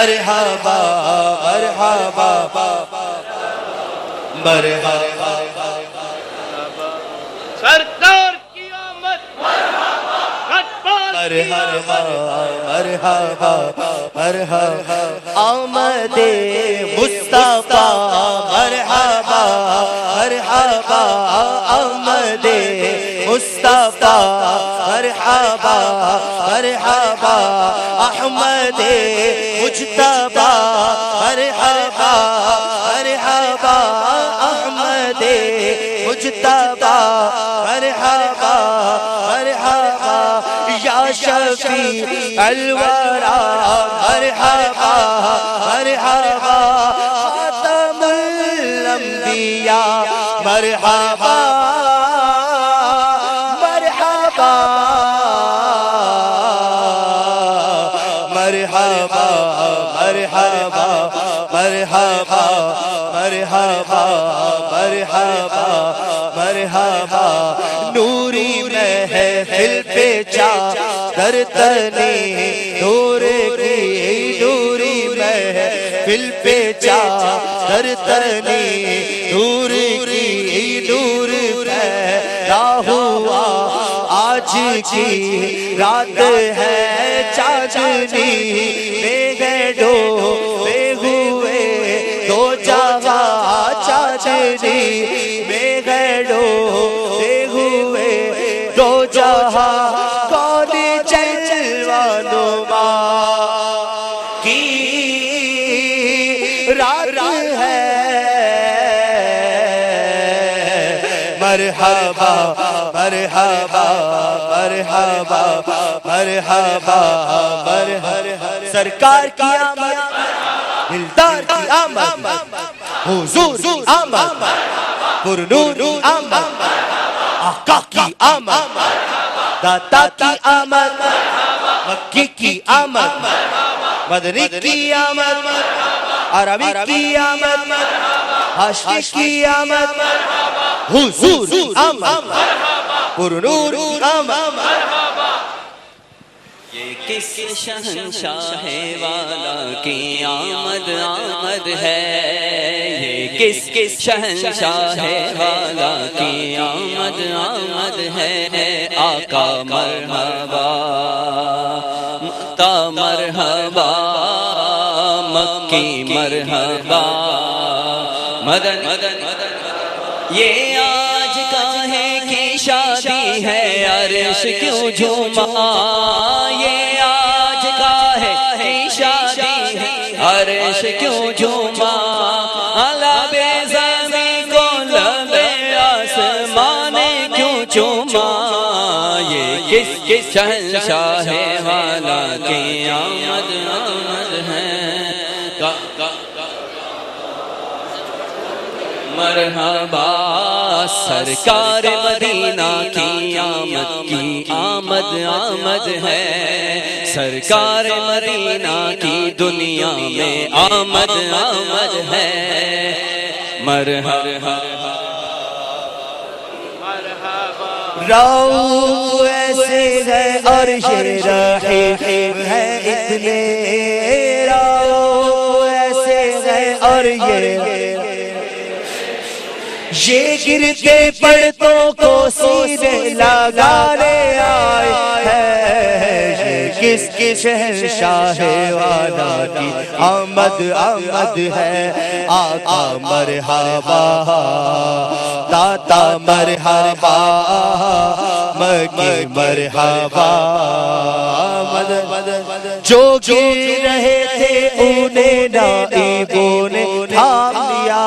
مرحبا مرحبا مرحبا سردار کی آمد مرحبا مرحبا مرحبا آمد مصطفیٰ مرحبا مرحبا آمد مصطفیٰ مرحبا مرحبا احمد مجتبیٰ مرحبا مرحبا احمد مجتبیٰ مرحبا مرحبا یا شفیع الورا مرحبا مرحبا خاتم الانبیاء مرحبا مرحبا مرحبا مرحبا مرحبا مرحبا مرحبا مرحبا نوری محفل پہ چادر تنی نور کی نوری محفل پہ چادر تنی نور کی نور پیدا ہوا آج کی رات ہے چاندنی میں گڈو میں ہوئے دو جگہ چاندنی میں گڈو میں ہوئے دو جہاں کون جلوہ نما کی رات ہے مرحبا مرحبا مرحبا مرحبا مرحبا سرکار کی آمد دلدار کی آمد حضور کی آمد پرنور کی آمد آقا کی آمد داتا کی آمد مکی کی آمد مدنی کی آمد عربی کی آمد ہاشمی کی آمد حضور کی آمد پرنور کی آمد یہ کس شہنشاہ والا کی آمد آمد ہے یہ کس شہنشاہ والا کی آمد آمد ہے آقا مرحبا متا مرحبا مکی مرحبا مدن یہ آج کاہے کی شادی ہے عرش کیوں جھوما یہ آج کاہے کی شادی ہے عرش کیوں جھوما لب زمین کو لب آسمان کیوں چوما یہ کس شہنشاہ والا کی آمد آمد ہے مرحبا سرکار مدینہ کی آمد آمد ہے سرکار مدینہ کی دنیا میں آمد آمد ہے مرحبا رو ایسے ہے اور یہ رحیم ہے اتنے رو ایسے ہے اور یہ گرتے پڑتوں کو سینے لگانے آئے ہیں کس شہنشاہ والا کی آمد آمد ہے آقا مرحبا داتا مرحبا مکی مرحبا جو گر رہے تھے انہیں نائبوں نے تھام لیا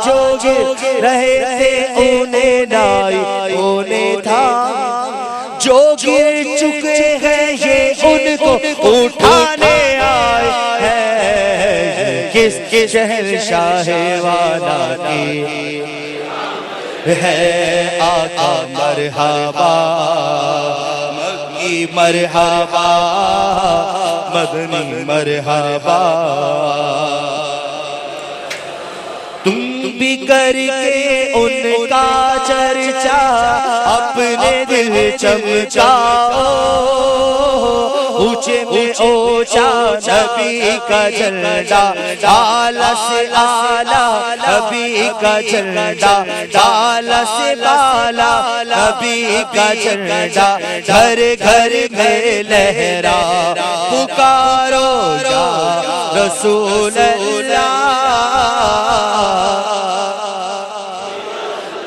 جو گر رہے تھے انہیں نائبوں نے تھام جو گر چکے ہیں یہ ان کو اٹھانے آئے ہیں کس شہنشاہ والا کی ہے آقا مرحبا مکی مرحبا مدنی مرحبا تم بھی کر کے ان کا چرچا اپنے دل چمکاؤ اونچے میں اونچا نبی کا جھنڈا، اعلیٰ سے اعلیٰ نبی کا جھنڈا، بالا سے بالا نبی کا جھنڈا، گھر گھر میں لہرا پکارو یا رسول اللہ،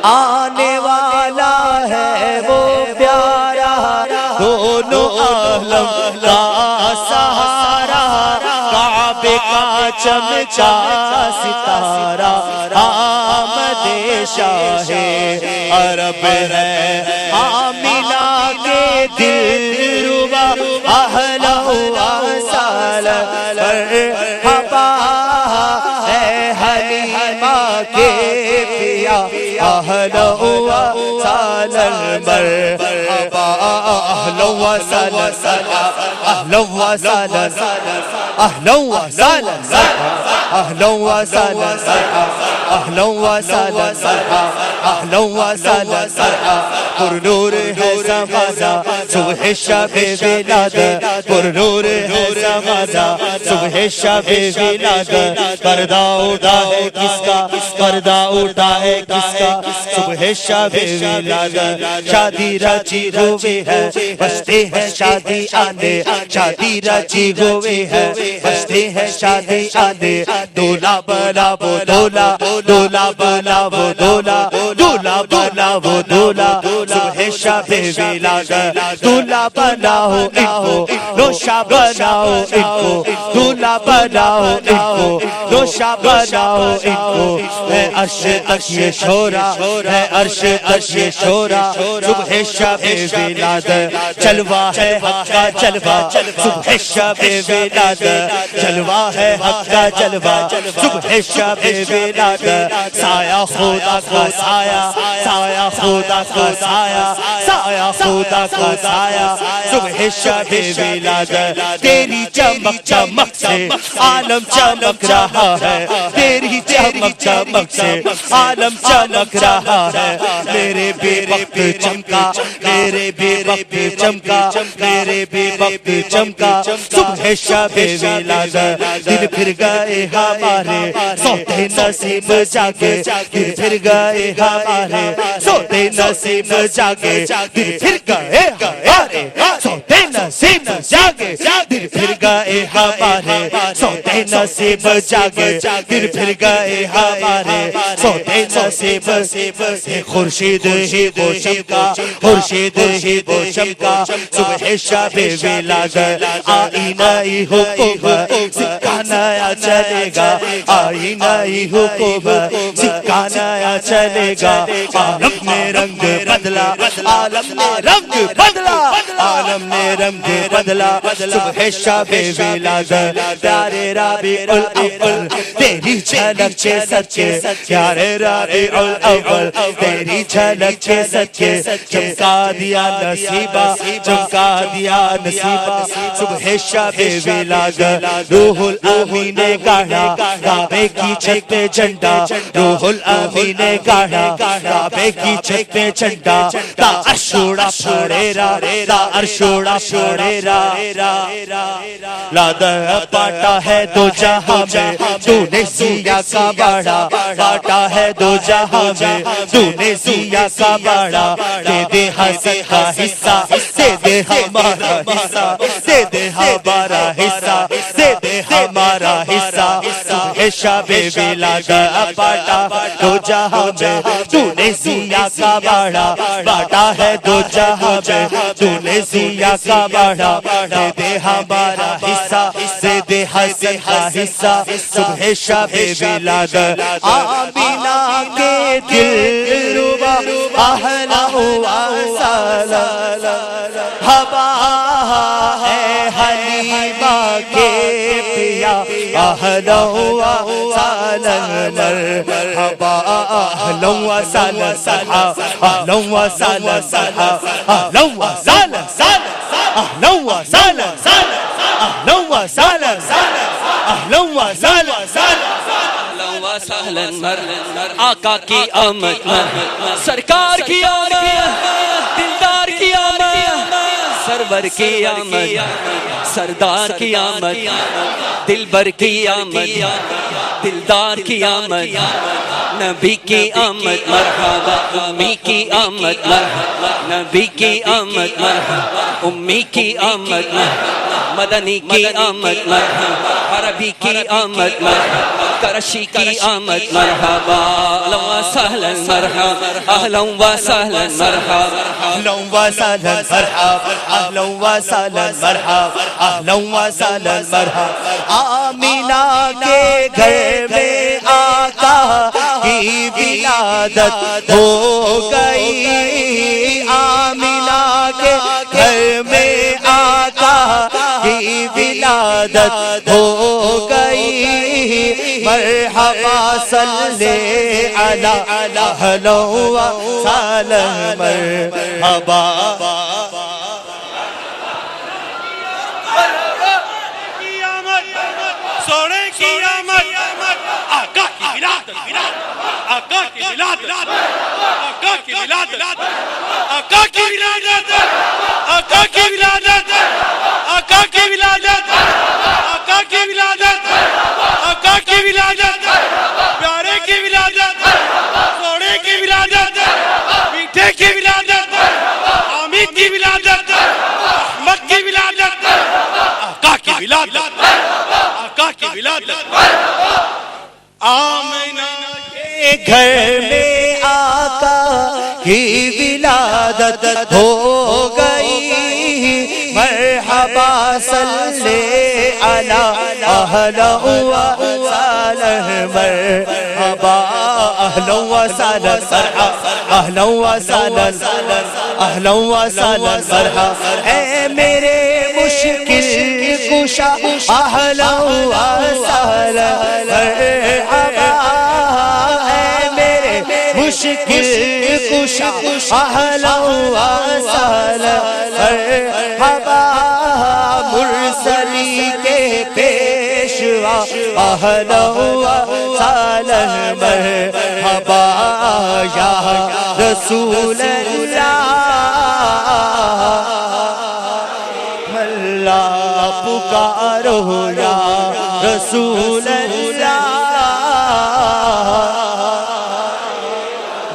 آنے والا ہے وہ پیارا دونوں عالم کا سہارا، کعبے کا چمچا ستارہ، آمد شاہ عرب ہے، آمینہ کے دل ربا، اہلا و سہلا مرحبا، اے حلیمہ کے پیا، اہلا و سہلا مرحبا، اہلا و سہلا اہلا و سہلا اہلا و سہلا اہلا و سہلا اہلا و سہلا اہلا و سہلا، پر نور ہے زمانہ صبح شب ولادت، پر نور ہے زمانہ صبح شب ولادت، پردہ اٹھا ہے کس کا، پردہ اٹھا ہے کس کا، صبح شب ولادت، شادی رچی ہوئی ہے بستے ہیں شادی آنے، شادی رچی ہوئی ہے بستے ہیں شادی آنے، دولا بنا وہ دولا، دولا بنا وہ دولا، دولا بنا وہ دولا، صبح شب ولادت، دولا بناؤ ان کو، نوشا بناؤ ان کو، دولا بناؤ ان کو، نوشا بناؤ ان کو، ہے عرش تک یہ شورا، ہے عرش تک یہ شورا، صبح شب ولادت، جلوہ ہے حق کا جلوہ، صبح شب ولادت، جلوہ ہے حق کا جلوہ، صبح شب ولادت، سایہ خدا کا سایہ، سایہ خدا کا سایہ، سایہ خدا کا سایہ، صبح شب ولادت، تیری چمک چمک سے عالم چمک رہا ہے، تیری چمک چمک سے عالم چمک رہا ہے، میرے بے وقت چمکا، میرے بے وقت چمکا، میرے بے وقت چمکا، صبح شب ولادت، دن پھر گئے ہمارے سوتے نصیب جاگے، دن پھر گئے ہمارے سوتے نصیب جاگے، دن پھر گئے ہمارے سوتے نصیب جاگے، دن پھر گئے ہمارے سوتے نصیب جاگے، دن پھر گئے ہمارے سوتے نصیب، خورشید ہی وہ چمکا، خورشید ہی وہ چمکا، صبح شب ولادت، آئینہ ہی حکومت، سکہ نیا چلے گا، آئینہ ہی حکومت، سکہ نیا چلے گا، عالم نے رنگ بدلا، عالم نے رنگ بدلا، عالم نے رنگ بدلا، صبح شب ولادت، پیارے ربیع الاول تیری جھلک سے سچے، پیارے ربیع الاول تیری جھلک سے سچے، چمکا دیا نصیبہ، چمکا دیا نصیبہ، صبح شب ولادت، روح الامین نے گاڑا کعبے کی چھت پہ جھنڈا، روح الامین نے گاڑا کعبے کی چھت پہ جھنڈا، تا عرشوڑا پھڑیرا، تا عرشوڑا پھڑیرا، لادہ پاٹا ہے دو جہاں میں تو نے سیا کا باڑا، پاٹا ہے دو جہاں میں تو نے سیا کا باڑا، دے دے حسن کا حصہ، دے دے ہمارا حصہ، دے دے ہمارا حصہ، دے دے ہمارا حصہ، صبح شب ولادت، پاٹا دو جہاں میں تو نے سیا کا باڑا، پاٹا ہے دو جہاں میں تو نے سیا کا باڑا، دے دے ہمارا حصہ، دے دے حسن کا حصہ، صبح شب ولادت، آمینہ کے دل ربا، اہلا و سہلا مرحبا، اے حلیمہ کے پیا، اہلا و سہلا مرحبا، اہلا و سہلا اہلا و سہلا اہلا و سہلا اہلا و سہلا اہلا و سہلا اہلا و سہلا آقا کی آمد، سرکار کی آمد، دلدار کی آمد، سر سرور کی آمد سردار کی آمد دلبر کی آمد دلدار کی آمد نبی کی آمد مرحبا امی کی آمد مرحبا نبی کی آمد مرحبا امی کی آمد مرحبا مدنی کی آمد مرحبا عربی کی آمد مرحبا کرشی کی آمد مرحبا اہلا و سہلا مرحبا اہلا و سہلا مرحبا اهلا وسهلا مرحبا اهلا وسهلا مرحبا اهلا وسهلا مرحبا آمینہ کے گھر میں آقا کی ولادت ہو گئی آمینہ کے گھر میں آقا کی ولادت ہو گئی مرحبا صلی علی اہلا وسہلا مرحبا سونے کی آمد آقا کی ولادت آقا کی ولادت آقا کی ولادت آقا کی ولادت آقا کی ولادت آقا کی ولادت آقا کی ولادت آقا کی ولادت پیارے کی ولادت سونے کی ولادت میٹھے کی ولادت حامد کی ولادت احمد کی ولادت آقا کی ولادت آقا کی ولادت آمینہ کے گھر میں آقا کی ولادت ہو گئی مرحبا صلی علی اہلا وسہلا مرحبا اہلا وسہلا مرحبا اہلا وسہلا اہلا وسہلا مرحبا اے میرے مشکل کشا اہلا وسہلا مرحبا اے میرے مشکل کشا اہلا وسہلا مرحبا مرسلی کے پیشوا اہلا وسہلا مرحبا یا رسول اللہ اللہ پکارو یا رسول اللہ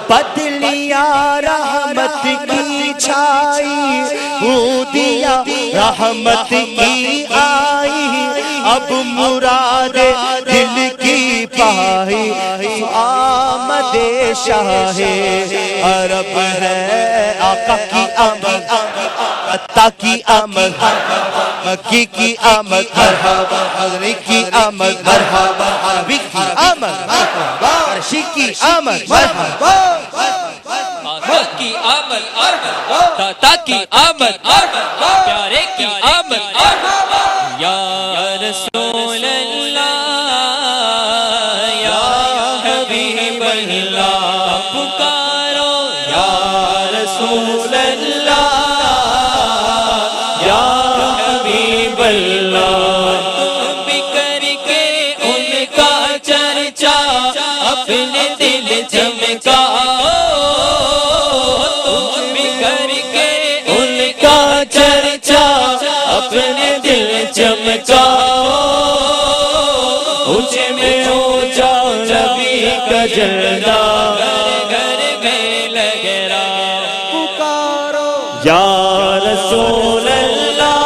بدلیاں رحمت کی چھائی دیا رحمت کی آئی اب مراد دل کی پائی آمد شاہ عرب ہے آقا کی آمد عطا کی آمد مکی کی آمد مرحبا حضری کی آمد مرحبا عربی کی آمد مرحبا عرشی کی آمد مرحبا آقا کی آمد داتا کی آمد پیارے کی آمد یا رسول اللہ یا حبیب اللہ پکارو یا رسول اللہ یا حبیب اللہ تم بھی کر کے ان کا چرچا اپنے دل چمکا تم بھی کر کے ان کا چرچا اپنے دل چمکا اونچے میں اونچا نبی کا جلدہ گھر میں لگ رہا پکارو یا رسول اللہ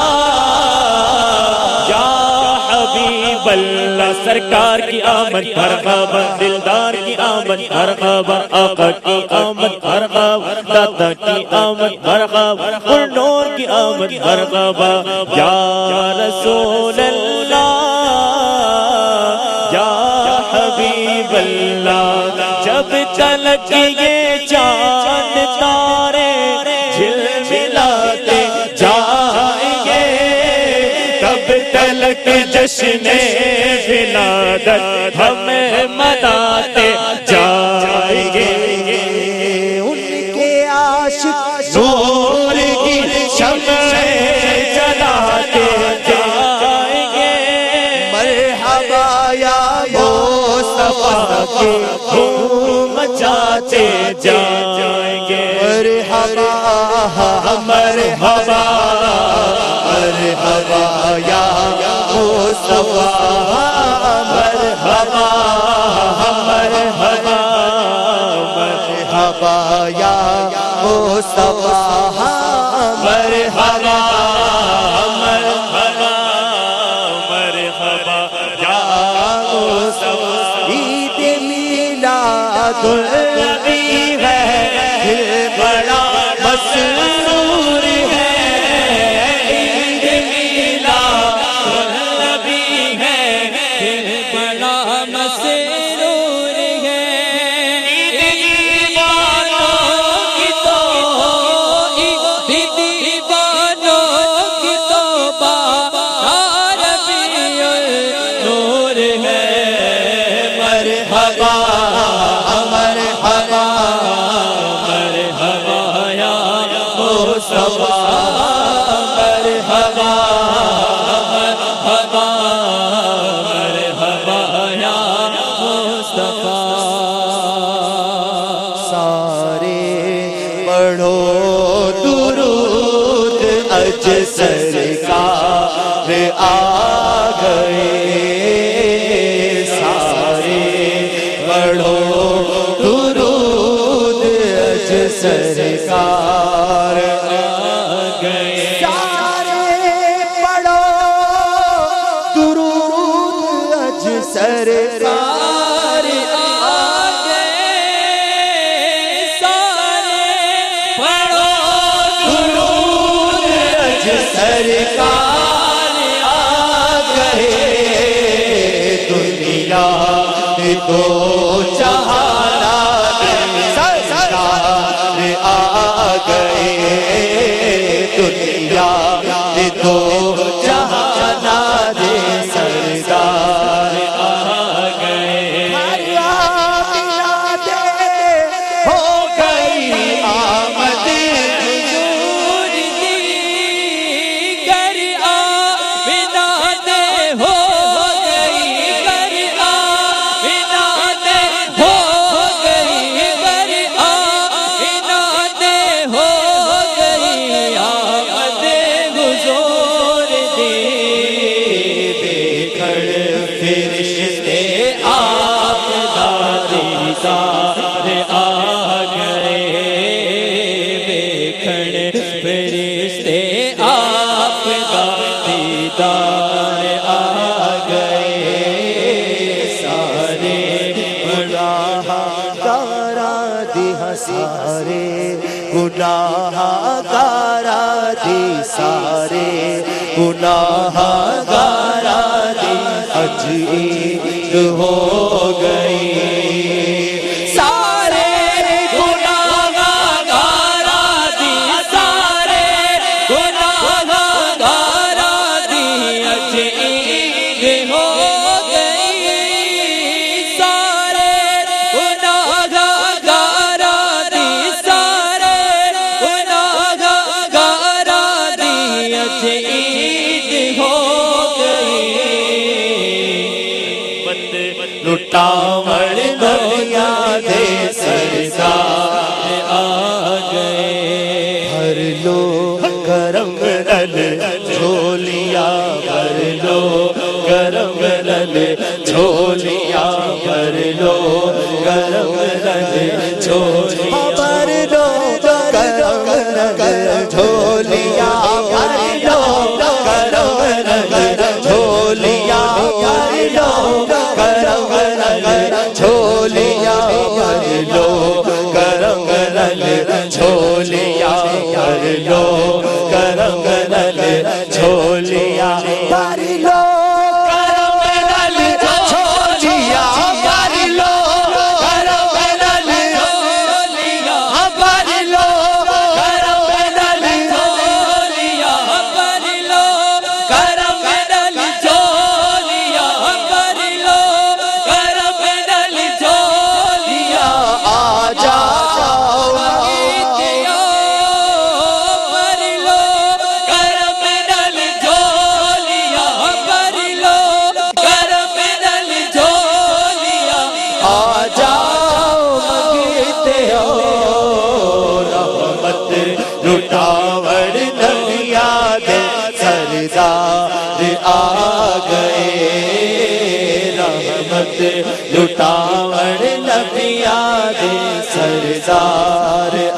یا حبیب اللہ سرکار کی آمد مرحبا دلدار کی آمد مرحبا آقا کی آمد مرحبا داتا کی آمد مرحبا نور کی آمد مرحبا یا رسول اللہ یا حبیب اللہ جب تلک یہ چاند تارے جھلملاتے جائیں گے تب تلک جشن ولادت ہمیں مناتے جائیں گے ان کے عاشق نور کی شمع جلاتے جائیں گے مرحبا یا مصطفیٰ کے دھوم مچاتے جائیں گے مرحبا مرحبا مرحبا یا مصطفیٰ مرحبا مرحبا مرحبا یا مصطفیٰ مرحبا مرحبا مرحبا یا مصطفیٰ عید میلاد النبی ہے دل بڑا مسرور ہے عید میلاد النبی ہے دل بڑا مسرور ہے عید دیوانوں کی تو عید دیوانوں کی تو بہار ربیع النور ہے مرحبا مرحبا مرحبا یا مصطفیٰ مرحبا مرحبا مرحبا یا مصطفیٰ سارے پڑھو درود اج سرکار آ گئے سارے پڑھو درود اج سرکار آ گئے سارے پڑھو درود اج سرکار آ گئے سارے پڑھو درود اج سرکار آ گئے دنیا تو جہانا سرکار آ گئے دنیا تو جہانا دے سرکار آ گئے ہو گئی آمد حضور دی گر آمد ہو گئی گر آمد ہو گئی گر آمد ہو گئی آمد حضور دی دیکھڑ فرشتے آپ دا دیدار آ گئے دیکھڑ فرشتے آپ دا دیدار آ گئے سارے گناہ گارا دی سارے گناہ گارا دی سارے گناہ گارا دی اج عید ہو گئی سارے گناہ گارا دی سارے گناہ گارا دی اج عید ہو گئی سارے گناہ گارا دی سارے گناہ گارا دی اج عید ہو گئی لٹاوڑ دنیا دے سرکار آ گئے بھر لو کرم نل جھولیاں بھر لو کرم نل جھولیاں بھر لو کرم نل جھولیاں بھر لو کرم نل جھولیاں بھر لو کرم نل جھولیاں بھر لو کرم نل جھولیاں بھر لو کرم نل جھولیاں بھر لو کرم نل جھولیاں بھر لو کرم نل جھولیاں بھر لو کرم نل رحمت لٹاور نبیاں دے سردار آ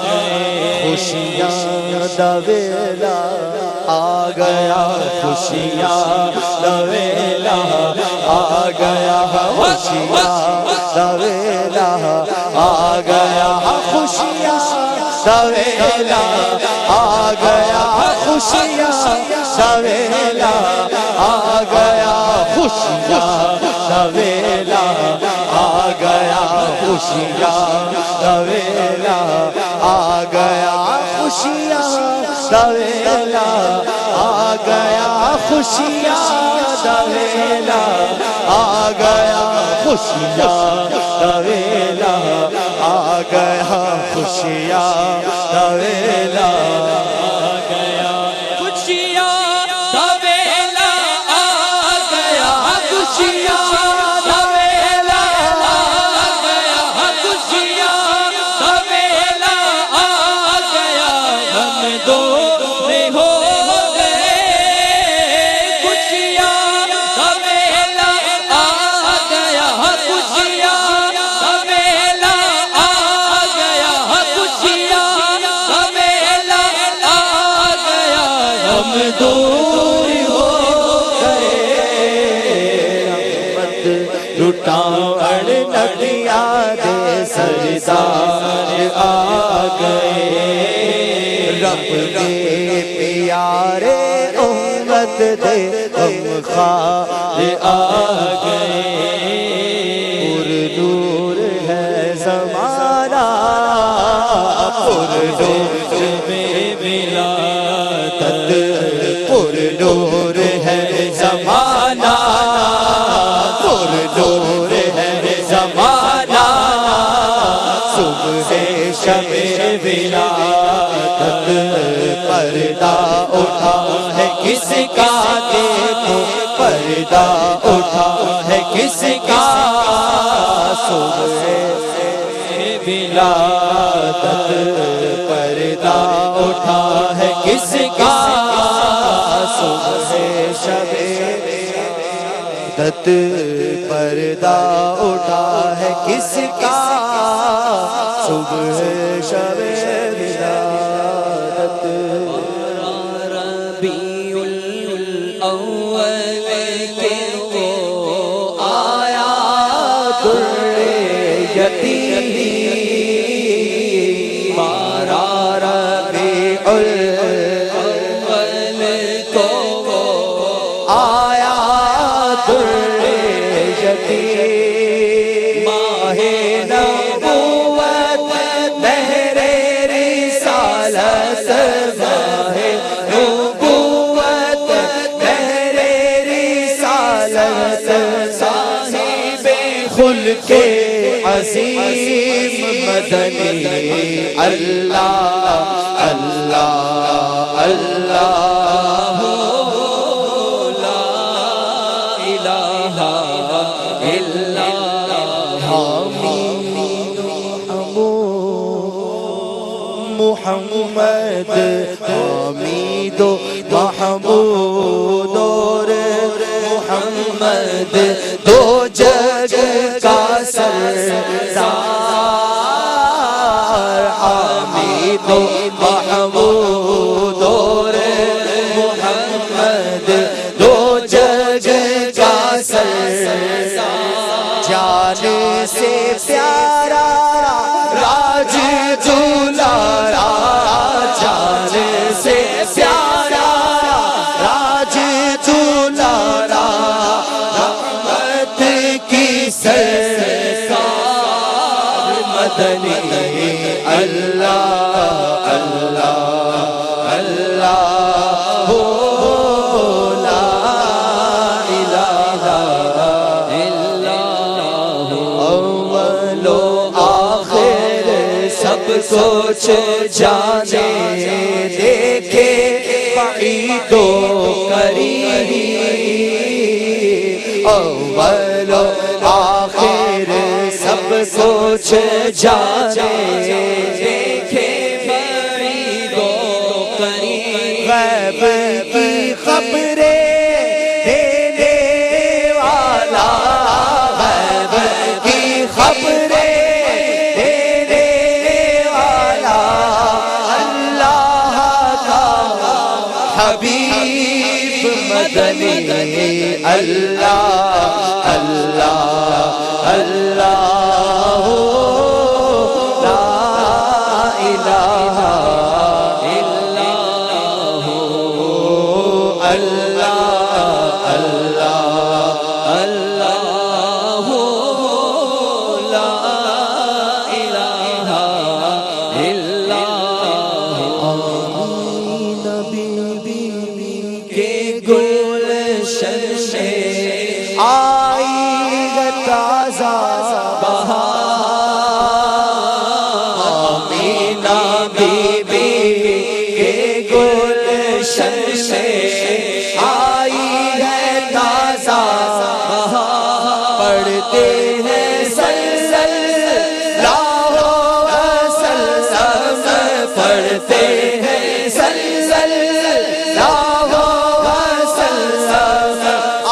گئے خوشیاں دا ویلا آ گیا خوشیاں دا ویلا آ گیا خوشیاں دا ویلا آ گیا خوشیاں دا ویلا آ گیا خوشیاں دا ویلا آ گیا خوشیاں دا ویلا آ گیا خوشیاں دا ویلا آ گیا خوشیاں دا ویلا آ گیا خوشیاں دا ویلا آ گیا خوشیاں دا ویلا آ گیا خوشیاں دا ویلا دور ہو گئے رحمت لٹاور نبیاں دے سردار آ گئے رب کے پیارے امت دے غمخوار آ گئے پر نور ہے زمانہ پر نور میں ملا پر نور ہے زمانہ پر نور ہے زمانہ صبح شب ولادت پردہ اٹھا ہے کس کا دیکھو پردہ اٹھا ہے کس کا صبح ولادت پردہ اٹھا ہے کس کا صبح شب ولادت پردہ اٹھا ہے کس کا صبح شب ولادت ربیع الاول کے وہ آیا درّیتی مارا ربیع الاول کو وہ آیا درّیتی ماہ نبوت دہر رسالت ماہ نبوت دہر رسالت صاحب خلق عظیم مدنی اللہ اللہ اللہ لا الہ الا محمد حمید و محمود اور محمد دو جگ کا سردار حمید و محمود اور محمد دو جگ کا سردار جان سے پیارا راج دلارا جان سے پیارا راج دلارا رحمت کی سرکار مدنی اللہ اللہ اللہ ہو لا الہ الا اول و آخر سب کچھ جانے دیکھے بعید و قریب اول و آخر سب کچھ جانے دیکھے بعید و قریب غیب کی خبریں دینے والا مدنی اللہ اللہ اللہ لا الہ الا اللہ اللہ اللہ لا الہ الا نبی کے گلشن سے آئی ہے تازہ بہار آمینہ بی بی کے گلشن سے آئی ہے تازہ بہار پڑھتے ہیں صلی اللہ وسلم پڑھتے ہیں صلی اللہ وسلم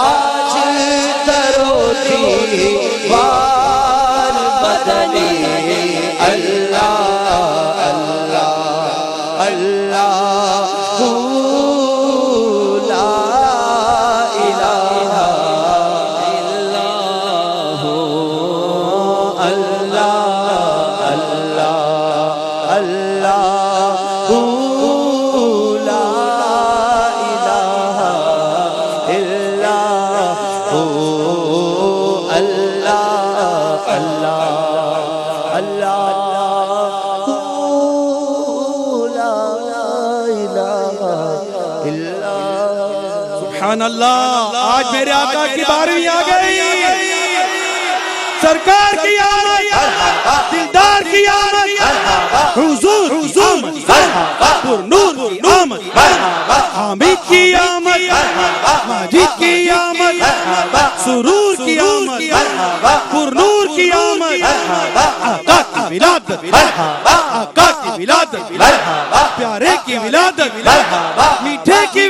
آج تروتی وار مدنی اللہ اللہ اللہ لا الہ الا اللہ اللہ اللہ لا الہ الا اللہ اللہ اللہ لا الہ الا سبحان اللہ. آج میرے آقا کی 12ویں آ گئی. سرکار کی آمد, دلدار کی آمد, حضور آمد, پر نور کی آمد, حامد کی آمد, ماجد کی آمد, سرور کی آمد, پر نور کی آمد, آقا کی ولادت, آقا کی ولادت, پیارے کی ولادت, میٹھے کی